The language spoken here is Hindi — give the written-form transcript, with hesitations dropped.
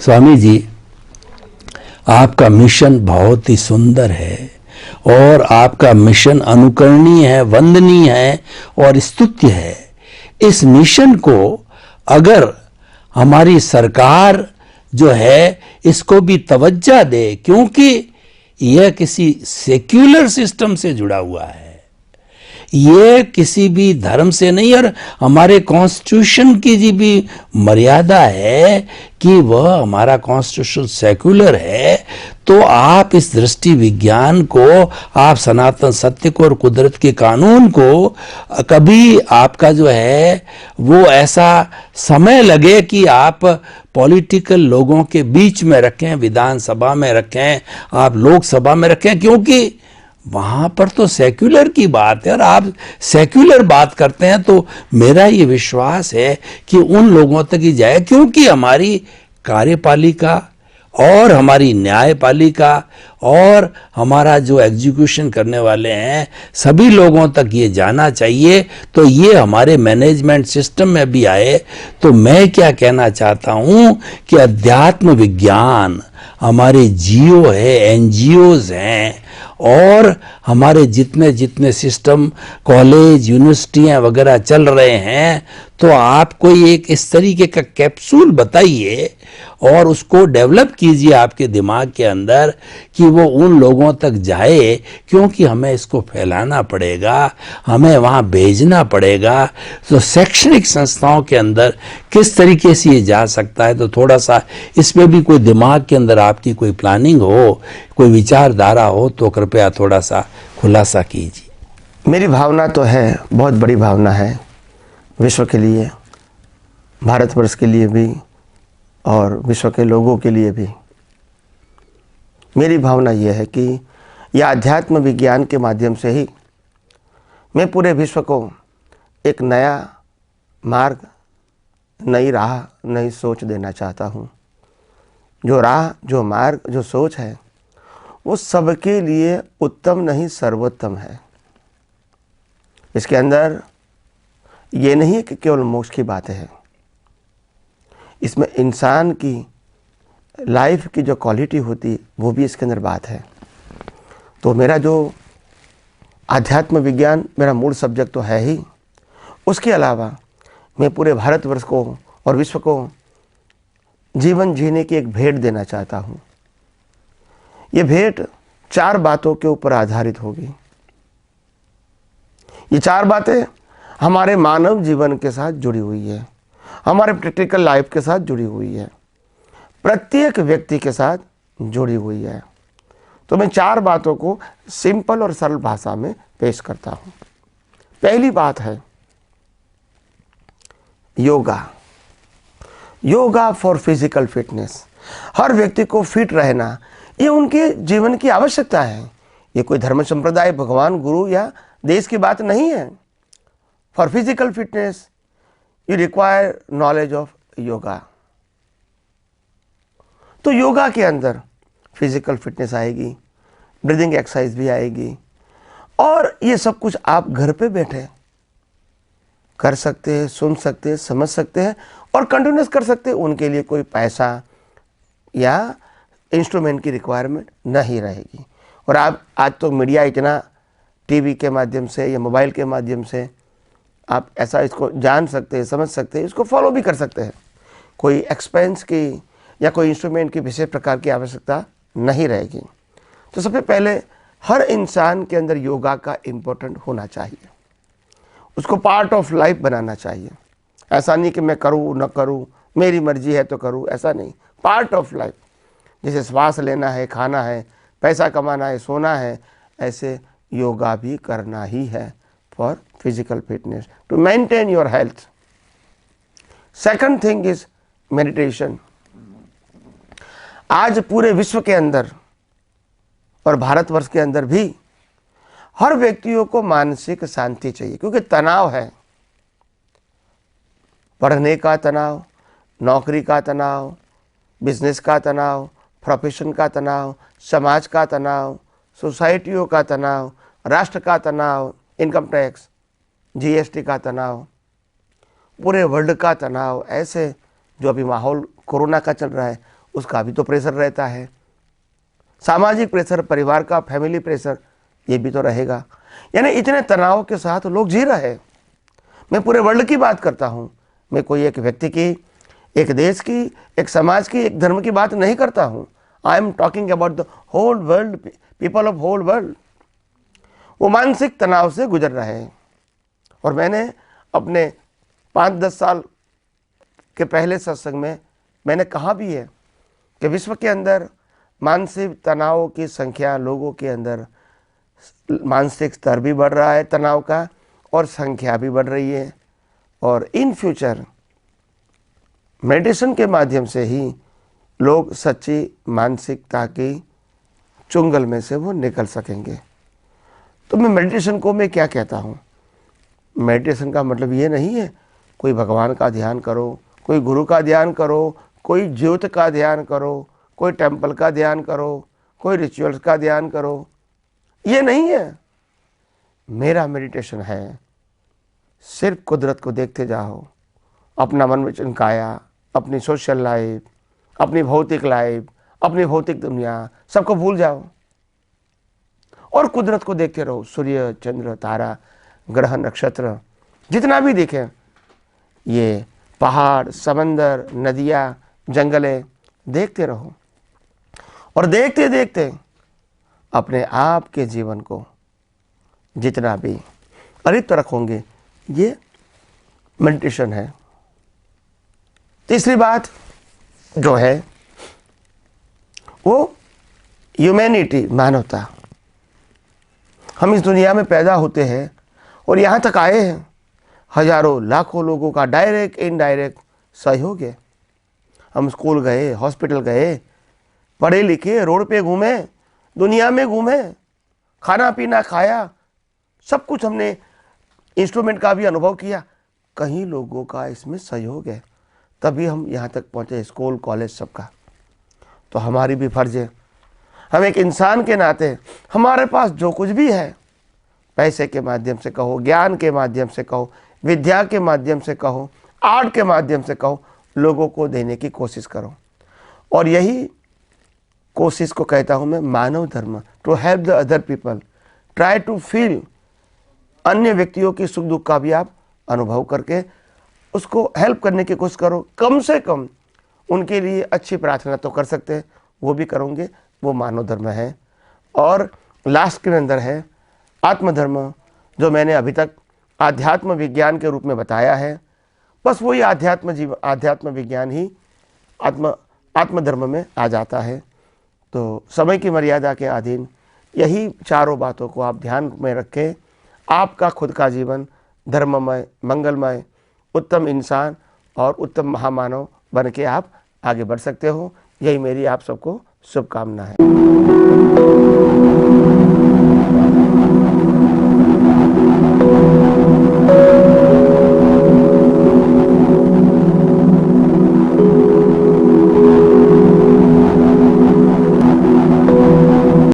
स्वामी जी, आपका मिशन बहुत ही सुंदर है और आपका मिशन अनुकरणीय है, वंदनीय है और स्तुत्य है। इस मिशन को अगर हमारी सरकार जो है इसको भी तवज्जो दे, क्योंकि यह किसी सेक्युलर सिस्टम से जुड़ा हुआ है, ये किसी भी धर्म से नहीं, और हमारे कॉन्स्टिट्यूशन की जी भी मर्यादा है कि वह हमारा कॉन्स्टिट्यूशन सेक्युलर है। तो आप इस दृष्टि विज्ञान को, आप सनातन सत्य को और कुदरत के कानून को कभी आपका जो है वो ऐसा समय लगे कि आप पॉलिटिकल लोगों के बीच में रखें, विधानसभा में रखें, आप लोकसभा में रखें, क्योंकि वहां पर तो सेक्युलर की बात है और आप सेक्युलर बात करते हैं। तो मेरा ये विश्वास है कि उन लोगों तक ही जाए, क्योंकि हमारी कार्यपालिका और हमारी न्यायपालिका और हमारा जो एग्जीक्यूशन करने वाले हैं, सभी लोगों तक ये जाना चाहिए। तो ये हमारे मैनेजमेंट सिस्टम में भी आए। तो मैं क्या कहना चाहता हूं कि अध्यात्म विज्ञान हमारे जीओ है, एनजीओज हैं, और हमारे जितने जितने सिस्टम, कॉलेज, यूनिवर्सिटियां वगैरह चल रहे हैं, तो आप कोई एक इस तरीके का कैप्सूल बताइए और उसको डेवलप कीजिए आपके दिमाग के अंदर कि वो उन लोगों तक जाए, क्योंकि हमें इसको फैलाना पड़ेगा, हमें वहाँ भेजना पड़ेगा। तो शैक्षणिक संस्थाओं के अंदर किस तरीके से ये जा सकता है, तो थोड़ा सा इसमें भी कोई दिमाग के अंदर आपकी कोई प्लानिंग हो, कोई विचारधारा हो, तो कृपया थोड़ा सा खुलासा कीजिए। मेरी भावना तो है, बहुत बड़ी भावना है, विश्व के लिए, भारतवर्ष के लिए भी और विश्व के लोगों के लिए भी। मेरी भावना यह है कि यह अध्यात्म विज्ञान के माध्यम से ही मैं पूरे विश्व को एक नया मार्ग, नई राह, नई सोच देना चाहता हूँ। जो राह, जो मार्ग, जो सोच है वो सबके लिए उत्तम नहीं सर्वोत्तम है। इसके अंदर ये नहीं है कि केवल मोक्ष की बातें हैं, इसमें इंसान की लाइफ की जो क्वालिटी होती है वो भी इसके अंदर बात है। तो मेरा जो आध्यात्म विज्ञान मेरा मूल सब्जेक्ट तो है ही, उसके अलावा मैं पूरे भारतवर्ष को और विश्व को जीवन जीने की एक भेंट देना चाहता हूँ। ये भेंट 4 बातों के ऊपर आधारित होगी। ये 4 बातें हमारे मानव जीवन के साथ जुड़ी हुई है, हमारे प्रैक्टिकल लाइफ के साथ जुड़ी हुई है, प्रत्येक व्यक्ति के साथ जुड़ी हुई है। तो मैं 4 बातों को सिंपल और सरल भाषा में पेश करता हूँ। पहली बात है yoga. Yoga for physical fitness. हर व्यक्ति को फिट रहना ये उनके जीवन की आवश्यकता है। ये कोई धर्म संप्रदाय, भगवान, गुरु या देश की बात नहीं है। For physical fitness you require knowledge of yoga. तो योगा के अंदर फिजिकल फिटनेस आएगी, ब्रीदिंग एक्सरसाइज भी आएगी, और ये सब कुछ आप घर पे बैठे कर सकते हैं, सुन सकते हैं, समझ सकते हैं और कंटिन्यूस कर सकते हैं। उनके लिए कोई पैसा या इंस्ट्रूमेंट की रिक्वायरमेंट नहीं रहेगी। और आप आज तो मीडिया इतना, टीवी के माध्यम से या मोबाइल के माध्यम से आप ऐसा इसको जान सकते हैं, समझ सकते हैं, इसको फॉलो भी कर सकते हैं। कोई एक्सपेंस की या कोई इंस्ट्रूमेंट की विशेष प्रकार की आवश्यकता नहीं रहेगी। तो सबसे पहले हर इंसान के अंदर योगा का इम्पोर्टेंट होना चाहिए, उसको पार्ट ऑफ लाइफ बनाना चाहिए। ऐसा नहीं कि मैं करूँ न करूँ, मेरी मर्जी है तो करूँ, ऐसा नहीं। पार्ट ऑफ लाइफ, जैसे श्वास लेना है, खाना है, पैसा कमाना है, सोना है, ऐसे योगा भी करना ही है for physical fitness, to maintain your health. Second thing is meditation. आज पूरे विश्व के अंदर और भारतवर्ष के अंदर भी हर व्यक्तियों को मानसिक शांति चाहिए, क्योंकि तनाव है, पढ़ने का तनाव, नौकरी का तनाव, बिजनेस का तनाव, प्रोफेशन का तनाव, समाज का तनाव, सोसाइटियों का तनाव, राष्ट्र का तनाव, इनकम टैक्स, जीएसटी का तनाव, पूरे वर्ल्ड का तनाव, ऐसे जो अभी माहौल कोरोना का चल रहा है उसका भी तो प्रेशर रहता है, सामाजिक प्रेशर, परिवार का, फैमिली प्रेशर, ये भी तो रहेगा। यानी इतने तनाव के साथ लोग जी रहे हैं। मैं पूरे वर्ल्ड की बात करता हूँ, मैं कोई एक व्यक्ति की, एक देश की, एक समाज की, एक धर्म की बात नहीं करता हूँ। I am talking about the whole world, people of whole world. वो मानसिक तनाव से गुजर रहे हैं। और मैंने अपने 5-10 साल के पहले सत्संग में मैंने कहा भी है कि विश्व के अंदर मानसिक तनाव की संख्या, लोगों के अंदर मानसिक स्तर भी बढ़ रहा है तनाव का, और संख्या भी बढ़ रही है। और इन फ्यूचर मेडिटेशन के माध्यम से ही लोग सच्ची मानसिकता की चुंगल में से वो निकल सकेंगे। तो मैं मेडिटेशन को मैं क्या कहता हूँ, मेडिटेशन का मतलब ये नहीं है कोई भगवान का ध्यान करो, कोई गुरु का ध्यान करो, कोई ज्योत का ध्यान करो, कोई टेम्पल का ध्यान करो, कोई रिचुअल्स का ध्यान करो, ये नहीं है। मेरा मेडिटेशन है सिर्फ कुदरत को देखते जाओ, अपना मन वचन काया, अपनी सोशल लाइफ, अपनी भौतिक लाइफ, अपनी भौतिक दुनिया, सबको भूल जाओ और कुदरत को देखते रहो। सूर्य, चंद्र, तारा, ग्रह, नक्षत्र, जितना भी देखें, ये पहाड़, समंदर, नदियाँ, जंगलें, देखते रहो। और देखते देखते अपने आप के जीवन को जितना भी अरित रखोगे, ये मेडिटेशन है। तीसरी बात जो है वो ह्यूमैनिटी, मानवता। हम इस दुनिया में पैदा होते हैं और यहाँ तक आए हैं, हजारों लाखों लोगों का डायरेक्ट इनडायरेक्ट सहयोग है। हम स्कूल गए, हॉस्पिटल गए, पढ़े लिखे, रोड पे घूमे, दुनिया में घूमे, खाना पीना खाया, सब कुछ हमने, इंस्ट्रूमेंट का भी अनुभव किया। कहीं लोगों का इसमें सहयोग है, तभी हम यहाँ तक पहुँचे, स्कूल, कॉलेज, सबका। तो हमारी भी फर्ज है, हम एक इंसान के नाते हमारे पास जो कुछ भी है, पैसे के माध्यम से कहो, ज्ञान के माध्यम से कहो, विद्या के माध्यम से कहो, आर्ट के माध्यम से कहो, लोगों को देने की कोशिश करो। और यही कोशिश को कहता हूँ मैं मानव धर्म, to help the other people, try to feel. अन्य व्यक्तियों की सुख दुख का भी आप अनुभव करके उसको हेल्प करने की कोशिश करो। कम से कम उनके लिए अच्छी प्रार्थना तो कर सकते हैं, वो भी करोगे, वो मानव धर्म है। और लास्ट के अंदर है आत्मधर्म, जो मैंने अभी तक आध्यात्म विज्ञान के रूप में बताया है। बस वही आध्यात्म विज्ञान ही आत्मधर्म में आ जाता है। तो समय की मर्यादा के अधीन यही चारों बातों को आप ध्यान में रखें। आपका खुद का जीवन धर्ममय, मंगलमय, उत्तम इंसान और उत्तम महामानव बन के आप आगे बढ़ सकते हो। यही मेरी आप सबको शुभकामना है।